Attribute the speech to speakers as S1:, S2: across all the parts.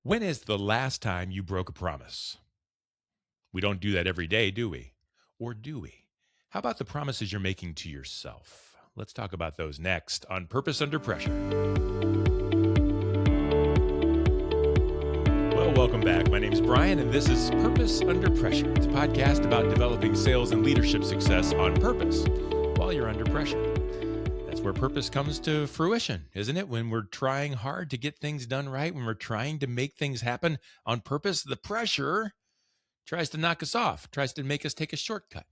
S1: When is the last time you broke a promise? We don't do that every day, do we? Or do we? How about the promises you're making to yourself? Let's talk about those next on Purpose Under Pressure. Well, welcome back. My name is Bryan, and this is Purpose Under Pressure. It's a podcast about developing sales and leadership success on purpose while you're under pressure. That's where purpose comes to fruition, isn't it? When we're trying hard to get things done right, when we're trying to make things happen on purpose, the pressure tries to knock us off, tries to make us take a shortcut.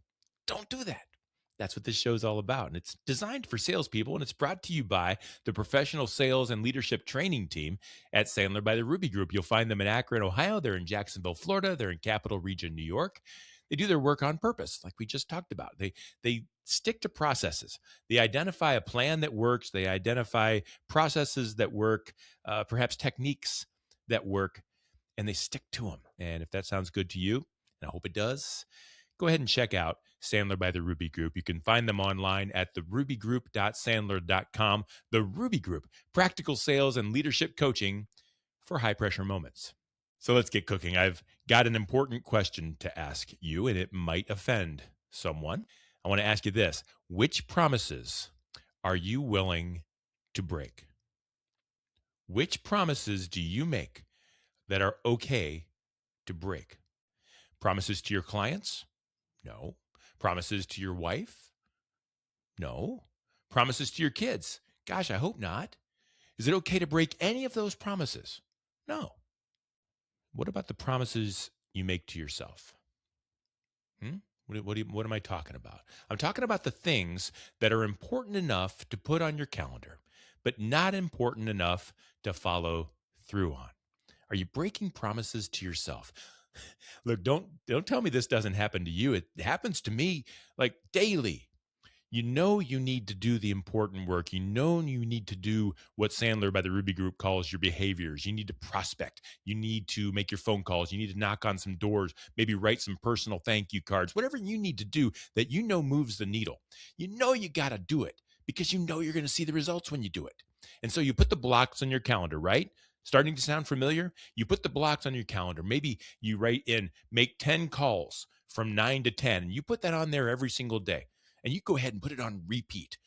S1: Don't do that. That's what this show is all about. And it's designed for salespeople, and it's brought to you by the professional sales and leadership training team at Sandler by the Ruby Group. You'll find them in Akron, Ohio. They're in Jacksonville, Florida. They're in Capital Region, New York. They do their work on purpose, like we just talked about. They stick to processes. They identify a plan that works. They identify processes that work, perhaps techniques that work, and they stick to them. And if that sounds good to you, and I hope it does, go ahead and check out Sandler by the Ruby Group. You can find them online at therubygroup.sandler.com. The Ruby Group, practical sales and leadership coaching for high pressure moments. So let's get cooking. I've got an important question to ask you, and it might offend someone. I want to ask you this. Which promises are you willing to break? Which promises do you make that are okay to break? Promises to your clients? No. Promises to your wife? No. Promises to your kids? Gosh, I hope not. Is it okay to break any of those promises? No. What about the promises you make to yourself? What am I talking about? I'm talking about the things that are important enough to put on your calendar, but not important enough to follow through on. Are you breaking promises to yourself? Look, don't tell me this doesn't happen to you. It happens to me like daily. You know you need to do the important work. You know you need to do what Sandler by the Ruby Group calls your behaviors. You need to prospect. You need to make your phone calls. You need to knock on some doors, maybe write some personal thank you cards, whatever you need to do that you know moves the needle. You know you got to do it because you know you're going to see the results when you do it. And so you put the blocks on your calendar, right? Starting to sound familiar? You put the blocks on your calendar. Maybe you write in, make 10 calls from 9 to 10, and you put that on there every single day. And you go ahead and put it on repeat.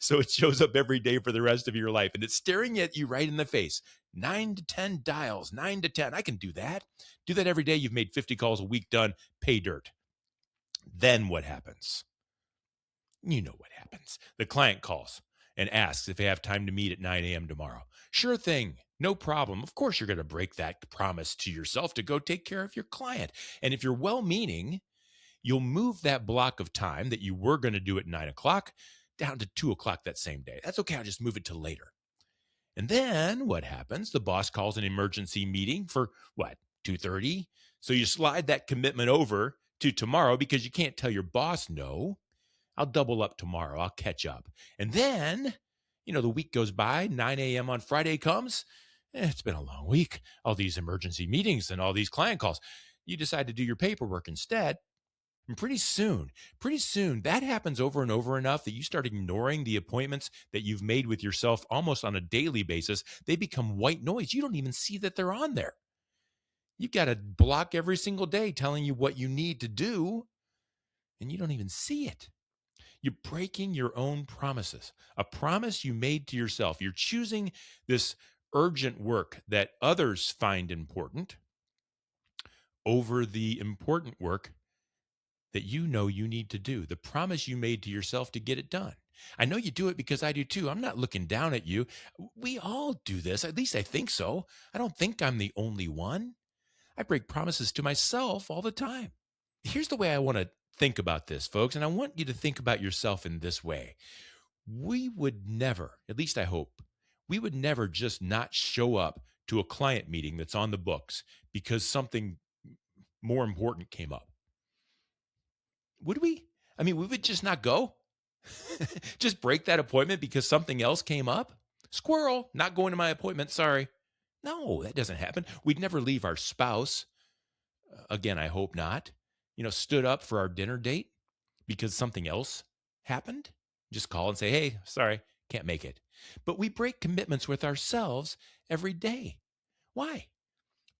S1: So it shows up every day for the rest of your life. And it's staring at you right in the face. 9 to 10 dials, 9 to 10. I can do that. Do that every day. You've made 50 calls a week, done. Pay dirt. Then what happens? You know what happens. The client calls and asks if they have time to meet at 9 a.m. tomorrow. Sure thing. No problem. Of course, you're going to break that promise to yourself to go take care of your client. And if you're well-meaning, you'll move that block of time that you were going to do at 9 o'clock down to 2 o'clock that same day. That's okay. I'll just move it to later. And then what happens? The boss calls an emergency meeting for 2:30? So you slide that commitment over to tomorrow because you can't tell your boss no. I'll double up tomorrow. I'll catch up. And then, the week goes by, 9 a.m. on Friday comes. It's been a long week. All these emergency meetings and all these client calls. You decide to do your paperwork instead. And pretty soon, that happens over and over enough that you start ignoring the appointments that you've made with yourself almost on a daily basis. They become white noise. You don't even see that they're on there. You've got a block every single day telling you what you need to do, and you don't even see it. You're breaking your own promises, a promise you made to yourself. You're choosing this urgent work that others find important over the important work that you know you need to do, the promise you made to yourself to get it done. I know you do it because I do too. I'm not looking down at you. We all do this. At least I think so. I don't think I'm the only one. I break promises to myself all the time. Here's the way I want to think about this, folks, and I want you to think about yourself in this way. We would never, at least I hope, we would never just not show up to a client meeting that's on the books because something more important came up. Would we? I mean, we would just not go? Just break that appointment because something else came up? Squirrel, not going to my appointment, sorry. No, that doesn't happen. We'd never leave our spouse. Again, I hope not. Stood up for our dinner date because something else happened. Just call and say, hey, sorry, can't make it. But we break commitments with ourselves every day. Why?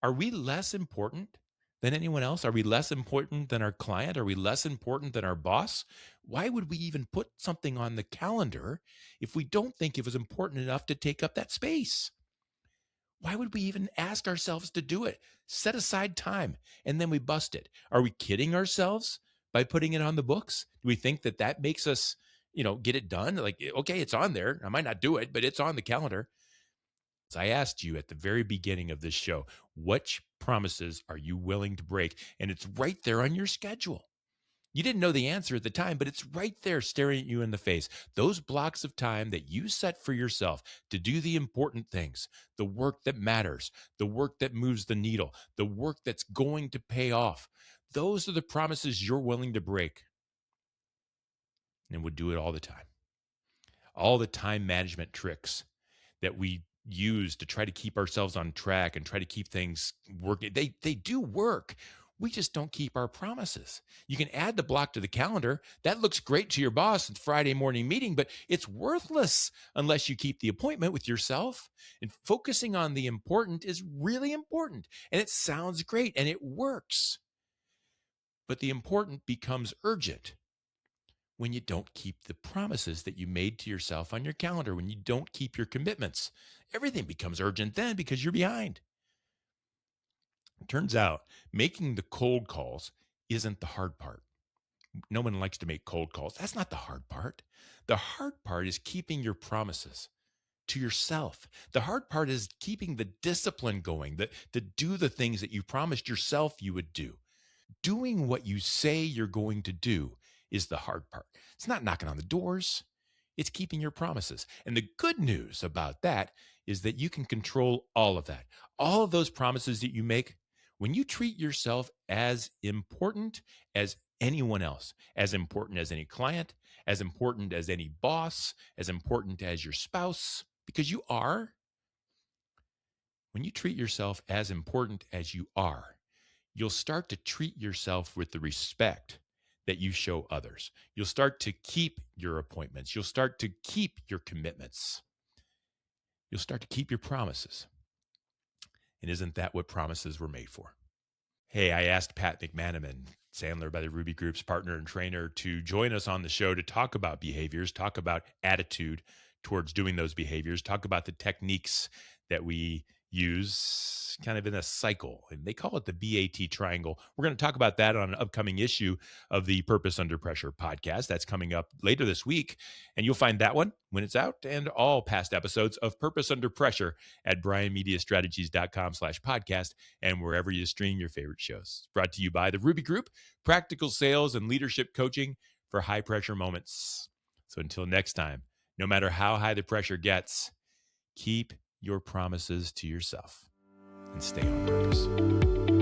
S1: Are we less important than anyone else? Are we less important than our client? Are we less important than our boss? Why would we even put something on the calendar if we don't think it was important enough to take up that space? Why would we even ask ourselves to do it? Set aside time and then we bust it. Are we kidding ourselves by putting it on the books? Do we think that that makes us, get it done? Like, okay, it's on there. I might not do it, but it's on the calendar. So I asked you at the very beginning of this show, which promises are you willing to break? And it's right there on your schedule. You didn't know the answer at the time, but it's right there staring at you in the face. Those blocks of time that you set for yourself to do the important things, the work that matters, the work that moves the needle, the work that's going to pay off. Those are the promises you're willing to break and would do it all the time. All the time management tricks that we use to try to keep ourselves on track and try to keep things working. They do work. We just don't keep our promises. You can add the block to the calendar. That looks great to your boss at Friday morning meeting, but it's worthless unless you keep the appointment with yourself. And focusing on the important is really important. And it sounds great and it works. But the important becomes urgent when you don't keep the promises that you made to yourself on your calendar, when you don't keep your commitments. Everything becomes urgent then because you're behind. It turns out making the cold calls isn't the hard part. No one likes to make cold calls. That's not the hard part. The hard part is keeping your promises to yourself. The hard part is keeping the discipline going, to do the things that you promised yourself you would do. Doing what you say you're going to do is the hard part. It's not knocking on the doors. It's keeping your promises. And the good news about that is that you can control all of that. All of those promises that you make, when you treat yourself as important as anyone else, as important as any client, as important as any boss, as important as your spouse, because you are, when you treat yourself as important as you are, you'll start to treat yourself with the respect that you show others. You'll start to keep your appointments. You'll start to keep your commitments. You'll start to keep your promises. And isn't that what promises were made for? Hey, I asked Pat McManaman, Sandler by the Ruby Group's partner and trainer, to join us on the show to talk about behaviors, talk about attitude towards doing those behaviors, talk about the techniques that we use kind of in a cycle. And they call it the BAT triangle. We're going to talk about that on an upcoming issue of the Purpose Under Pressure podcast. That's coming up later this week. And you'll find that one when it's out and all past episodes of Purpose Under Pressure at bryanmediastrategies.com/podcast and wherever you stream your favorite shows. It's brought to you by the Ruby Group, practical sales and leadership coaching for high pressure moments. So until next time, no matter how high the pressure gets, keep your promises to yourself and stay on purpose.